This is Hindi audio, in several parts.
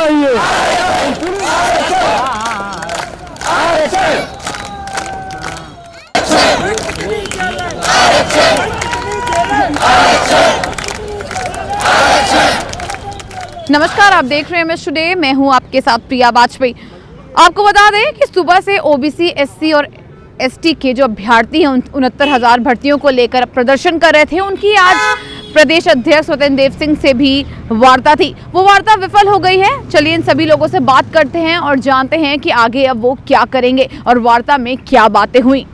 चाहिए। नमस्कार, आप देख रहे हैं एमएस टुडे। मैं हूं आपके साथ प्रिया वाजपेयी। आपको बता दें कि सुबह से ओबीसी, एससी और एसटी के जो अभ्यर्थी हैं 69,000 भर्तियों को लेकर प्रदर्शन कर रहे थे, उनकी आज प्रदेश अध्यक्ष स्वतंत्र देव सिंह से भी वार्ता थी। वो वार्ता विफल हो गई है। चलिए इन सभी लोगों से बात करते हैं और जानते हैं कि आगे अब वो क्या करेंगे और वार्ता में क्या बातें हुई।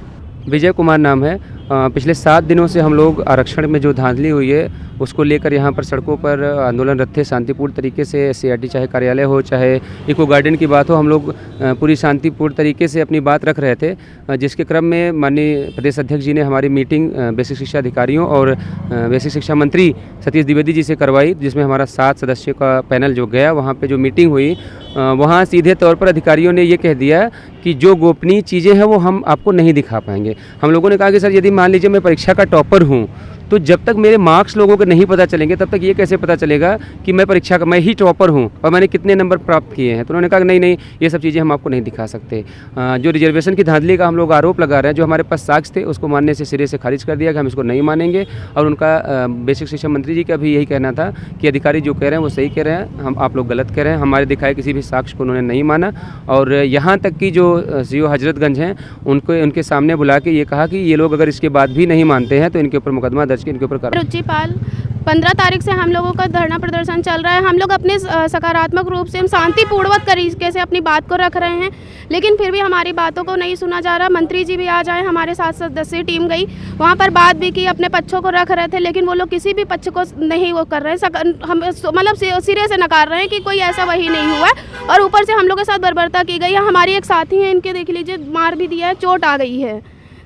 विजय कुमार नाम है। पिछले 7 दिनों से हम लोग आरक्षण में जो धांधली हुई है उसको लेकर यहाँ पर सड़कों पर आंदोलनरत थे शांतिपूर्ण तरीके से। सीआरटी चाहे कार्यालय हो, चाहे इको गार्डन की बात हो, हम लोग पूरी शांतिपूर्ण तरीके से अपनी बात रख रहे थे। जिसके क्रम में माननीय प्रदेश अध्यक्ष जी ने हमारी मीटिंग बेसिक शिक्षा अधिकारियों और बेसिक शिक्षा मंत्री सतीश द्विवेदी जी से करवाई, जिसमें हमारा 7 सदस्यों का पैनल जो गया, वहाँ पर जो मीटिंग हुई, वहाँ सीधे तौर पर अधिकारियों ने ये कह दिया कि जो गोपनीय चीज़ें हैं वो हम आपको नहीं दिखा पाएंगे। हम लोगों ने कहा कि सर, यदि मान लीजिए मैं परीक्षा का टॉपर हूँ तो जब तक मेरे मार्क्स लोगों को नहीं पता चलेंगे तब तक ये कैसे पता चलेगा कि मैं परीक्षा का मैं ही टॉपर हूँ और मैंने कितने नंबर प्राप्त किए हैं। तो उन्होंने कहा नहीं, ये सब चीज़ें हम आपको नहीं दिखा सकते। जो रिजर्वेशन की धांधली का हम लोग आरोप लगा रहे हैं, जो हमारे पास साक्ष्य थे उसको मानने से सिरे से खारिज कर दिया कि हम इसको नहीं मानेंगे। और उनका बेसिक शिक्षा मंत्री जी का भी यही कहना था कि अधिकारी जो कह रहे हैं वो सही कह रहे हैं, हम आप लोग गलत कह रहे हैं। हमारे दिखाए किसी भी साक्ष्य को उन्होंने नहीं माना। और यहाँ तक कि जो सीओ हजरतगंज हैं उनके सामने बुला के ये कहा कि ये लोग अगर इसके बाद भी नहीं मानते हैं तो इनके ऊपर मुकदमा दर्ज के इनके ऊपर। पाल 15 तारीख से हम लोगों का धरना प्रदर्शन चल रहा है। हम लोग अपने सकारात्मक रूप से, हम शांतिपूर्वक तरीके से अपनी बात को रख रहे हैं, लेकिन फिर भी हमारी बातों को नहीं सुना जा रहा। मंत्री जी भी आ जाए, हमारे 7 सदस्यीय टीम गई, वहाँ पर बात भी की, अपने पक्षों को रख रहे थे, लेकिन वो लोग किसी भी पक्ष को नहीं वो कर रहे हैं। हम मतलब सिरे से नकार रहे हैं कि कोई ऐसा वही नहीं हुआ है। और ऊपर से हम लोग के साथ बर्बरता की गई है। हमारी एक साथी है, इनके देख लीजिए मार भी दिया है, चोट आ गई है,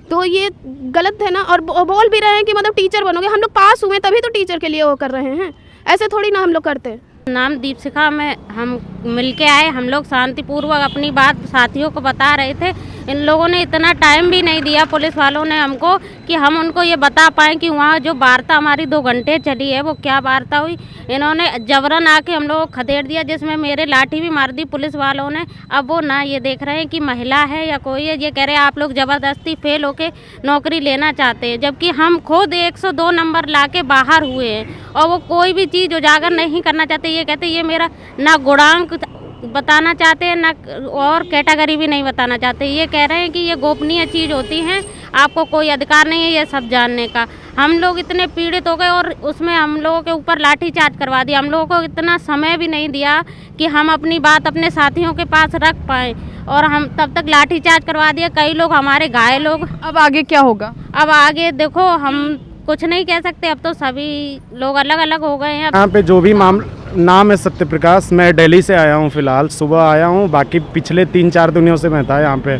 तो ये गलत है ना। और बोल भी रहे हैं कि मतलब टीचर बनोगे। हम लोग पास हुए तभी तो टीचर के लिए वो कर रहे हैं, ऐसे थोड़ी ना हम लोग करते। नाम दीपशिखा में हम मिलके आए। हम लोग शांतिपूर्वक अपनी बात साथियों को बता रहे थे। इन लोगों ने इतना टाइम भी नहीं दिया, पुलिस वालों ने हमको, कि हम उनको ये बता पाएँ कि वहाँ जो वार्ता हमारी 2 घंटे चली है वो क्या वार्ता हुई। इन्होंने जबरन आके हम लोगों को खदेड़ दिया, जिसमें मेरे लाठी भी मार दी पुलिस वालों ने। अब वो ना ये देख रहे हैं कि महिला है या कोई है, ये कह रहे हैं आप लोग ज़बरदस्ती फेल होके नौकरी लेना चाहते हैं, जबकि हम खुद 102 नंबर ला के बाहर हुए हैं और वो कोई भी चीज़ उजागर नहीं करना चाहते। ये कहते ये मेरा ना गुणांक बताना चाहते हैं, ना और कैटेगरी भी नहीं बताना चाहते। ये कह रहे हैं कि ये गोपनीय चीज़ होती हैं, आपको कोई अधिकार नहीं है ये सब जानने का। हम लोग इतने पीड़ित हो गए और उसमें हम लोगों के ऊपर लाठीचार्ज करवा दिया। हम लोगों को इतना समय भी नहीं दिया कि हम अपनी बात अपने साथियों के पास रख पाएँ, और हम तब तक लाठीचार्ज करवा दिया। कई लोग हमारे घायल लोग। अब आगे क्या होगा? अब आगे देखो, हम कुछ नहीं कह सकते। अब तो सभी लोग अलग अलग हो गए हैं। यहाँ पे जो भी नाम है सत्यप्रकाश। मैं दिल्ली से आया हूँ, फ़िलहाल सुबह आया हूँ। बाकी पिछले 3-4 दिनों से मैं था यहाँ पे।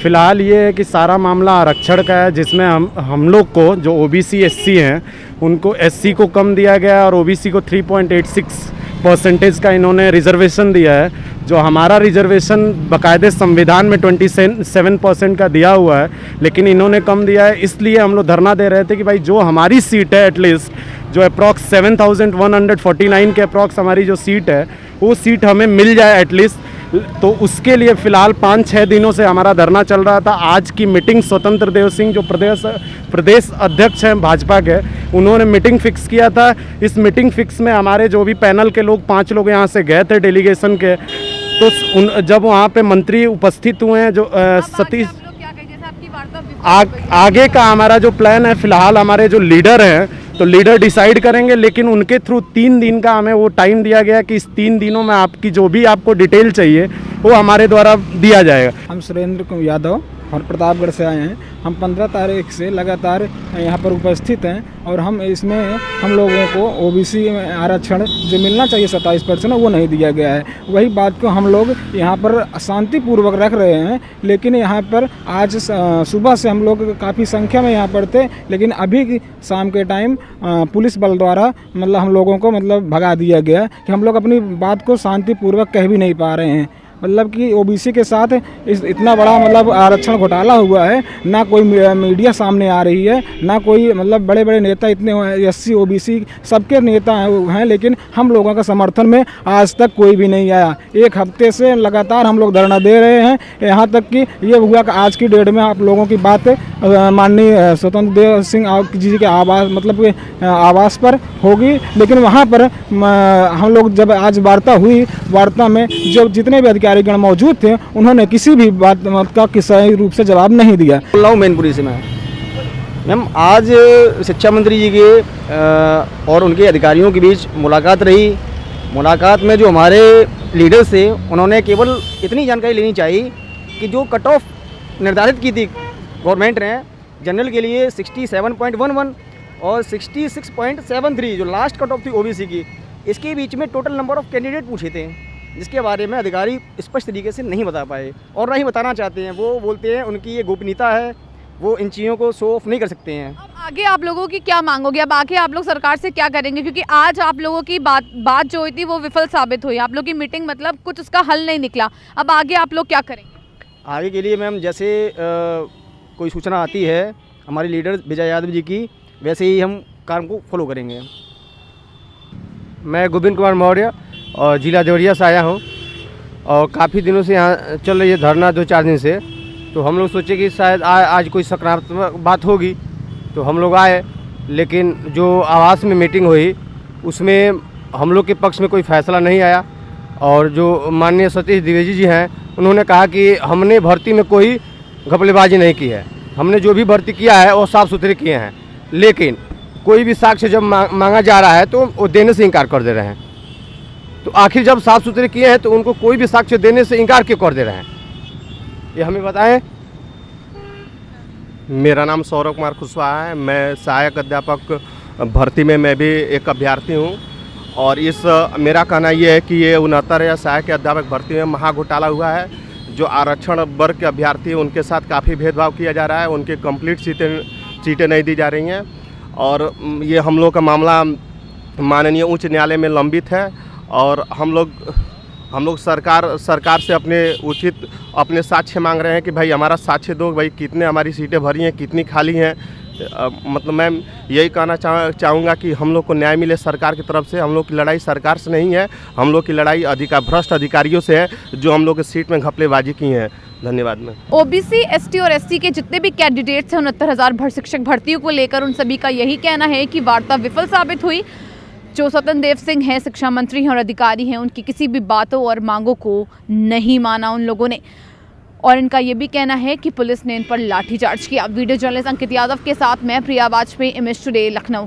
फ़िलहाल ये है कि सारा मामला आरक्षण का है, जिसमें हम लोग को जो ओबीसी एससी हैं उनको एससी को कम दिया गया और ओबीसी को 3.86% का इन्होंने रिजर्वेशन दिया है। जो हमारा रिजर्वेशन बाकायदे संविधान में 27% का दिया हुआ है, लेकिन इन्होंने कम दिया है। इसलिए हम लोग धरना दे रहे थे कि भाई जो हमारी सीट है, एटलीस्ट जो अप्रॉक्स 7,149 के अप्रॉक्स हमारी जो सीट है वो सीट हमें मिल जाए एटलीस्ट। तो उसके लिए फ़िलहाल 5-6 दिनों से हमारा धरना चल रहा था। आज की मीटिंग स्वतंत्र देव सिंह जो प्रदेश अध्यक्ष हैं भाजपा के, उन्होंने मीटिंग फिक्स किया था। इस मीटिंग फिक्स में हमारे जो भी पैनल के लोग 5 लोग यहाँ से गए थे डेलीगेशन के, तो जब वहाँ पे मंत्री उपस्थित हुए हैं, जो सतीश, आगे का हमारा जो प्लान है, फ़िलहाल हमारे जो लीडर हैं तो लीडर डिसाइड करेंगे, लेकिन उनके थ्रू 3 दिन का हमें वो टाइम दिया गया कि इस 3 दिनों में आपकी जो भी आपको डिटेल चाहिए वो हमारे द्वारा दिया जाएगा। हम सुरेंद्र यादव और प्रतापगढ़ से आए हैं। हम 15 तारीख से लगातार यहाँ पर उपस्थित हैं और हम इसमें हम लोगों को ओबीसी आरक्षण जो मिलना चाहिए 27% वो नहीं दिया गया है। वही बात को हम लोग यहाँ पर शांतिपूर्वक रख रहे हैं, लेकिन यहाँ पर आज सुबह से हम लोग काफ़ी संख्या में यहाँ पर थे, लेकिन अभी शाम के टाइम पुलिस बल द्वारा मतलब हम लोगों को मतलब भगा दिया गया कि हम लोग अपनी बात को शांतिपूर्वक कह भी नहीं पा रहे हैं। मतलब कि ओबीसी के साथ इतना बड़ा मतलब आरक्षण घोटाला हुआ है, ना कोई मीडिया सामने आ रही है, ना कोई मतलब बड़े बड़े नेता इतने एससी ओबीसी सबके नेता हैं, लेकिन हम लोगों का समर्थन में आज तक कोई भी नहीं आया। एक हफ्ते से लगातार हम लोग धरना दे रहे हैं, यहाँ तक कि ये हुआ कि आज की डेट में आप लोगों की बात माननीय स्वतंत्र देव सिंह जी के आवास मतलब आवास पर होगी, लेकिन वहाँ पर हम लोग जब आज वार्ता में जो जितने भी अधिकारीगण मौजूद थे उन्होंने किसी भी बात का सही रूप से जवाब नहीं दिया। बोल रहा हूँ मैनपुरी से मैम आज शिक्षा मंत्री जी के और उनके अधिकारियों के बीच मुलाकात रही। मुलाकात में जो हमारे लीडर्स थे उन्होंने केवल इतनी जानकारी लेनी चाहिए कि जो कट ऑफ निर्धारित की थी गवर्नमेंट ने जनरल के लिए 67.11 और 66.73 जो लास्ट कट ऑफ थी ओबीसी की, इसके बीच में टोटल नंबर ऑफ कैंडिडेट पूछे थे, जिसके बारे में अधिकारी स्पष्ट तरीके से नहीं बता पाए और ना ही बताना चाहते हैं। वो बोलते हैं उनकी ये गोपनीयता है, वो इन चीज़ों को शो ऑफ नहीं कर सकते हैं। अब आगे आप लोगों की क्या मांगोगे? अब आगे आप लोग सरकार से क्या करेंगे? क्योंकि आज आप लोगों की बात जो हुई थी वो विफल साबित हुई, आप लोग की मीटिंग मतलब कुछ उसका हल नहीं निकला। अब आगे आप लोग क्या करेंगे? आगे के लिए मैम जैसे कोई सूचना आती है हमारे लीडर विजय यादव जी की, वैसे ही हम काम को फॉलो करेंगे। मैं गोविंद कुमार मौर्य और जिला देवरिया से आया हूँ और काफ़ी दिनों से यहाँ चल रही है धरना 2-4 दिन से, तो हम लोग सोचे कि शायद आज कोई सकारात्मक बात होगी तो हम लोग आए, लेकिन जो आवास में मीटिंग हुई उसमें हम लोग के पक्ष में कोई फैसला नहीं आया और जो माननीय सतीश द्विवेदी जी हैं उन्होंने कहा कि हमने भर्ती में कोई घपलेबाजी नहीं की है, हमने जो भी भर्ती किया है वो साफ़ सुथरे किए हैं, लेकिन कोई भी साक्ष्य जब मांगा जा रहा है तो वो देने से इनकार कर दे रहे हैं। तो आखिर जब साफ़ सुथरे किए हैं तो उनको कोई भी साक्ष्य देने से इनकार क्यों कर दे रहे हैं, ये हमें बताएं। मेरा नाम सौरभ कुमार कुशवाहा है, मैं सहायक अध्यापक भर्ती में मैं भी एक अभ्यर्थी हूँ और मेरा कहना ये है कि ये 69 या सहायक अध्यापक भर्ती में महा घोटाला हुआ है। जो आरक्षण वर्ग के अभ्यर्थी हैं उनके साथ काफ़ी भेदभाव किया जा रहा है, उनके कंप्लीट सीटें नहीं दी जा रही हैं और ये हम लोग का मामला माननीय उच्च न्यायालय में लंबित है और हम लोग सरकार से अपने साक्ष्य मांग रहे हैं कि भाई हमारा साक्ष्य दो, भाई कितने हमारी सीटें भरी हैं, कितनी खाली हैं। मतलब मैं यही कहना चाहूँगा कि हम लोग को न्याय मिले सरकार की तरफ से। हम लोग की लड़ाई सरकार से नहीं है, हम लोग की लड़ाई भ्रष्ट अधिकारियों से है जो हम लोग के सीट में घपलेबाजी की हैं। धन्यवाद। में ओबीसी, एसटी और एससी के जितने भी कैंडिडेट्स हैं 69,000 शिक्षक भर्तियों को लेकर उन सभी का यही कहना है कि वार्ता विफल साबित हुई। जो स्वतंत्र देव सिंह हैं, शिक्षा मंत्री हैं और अधिकारी हैं, उनकी किसी भी बातों और मांगों को नहीं माना उन लोगों ने और इनका ये भी कहना है कि पुलिस ने इन पर लाठीचार्ज किया। वीडियो जर्नलिस्ट अंकित यादव के साथ मैं प्रिया वाजपेयी, इमेज टुडे, लखनऊ।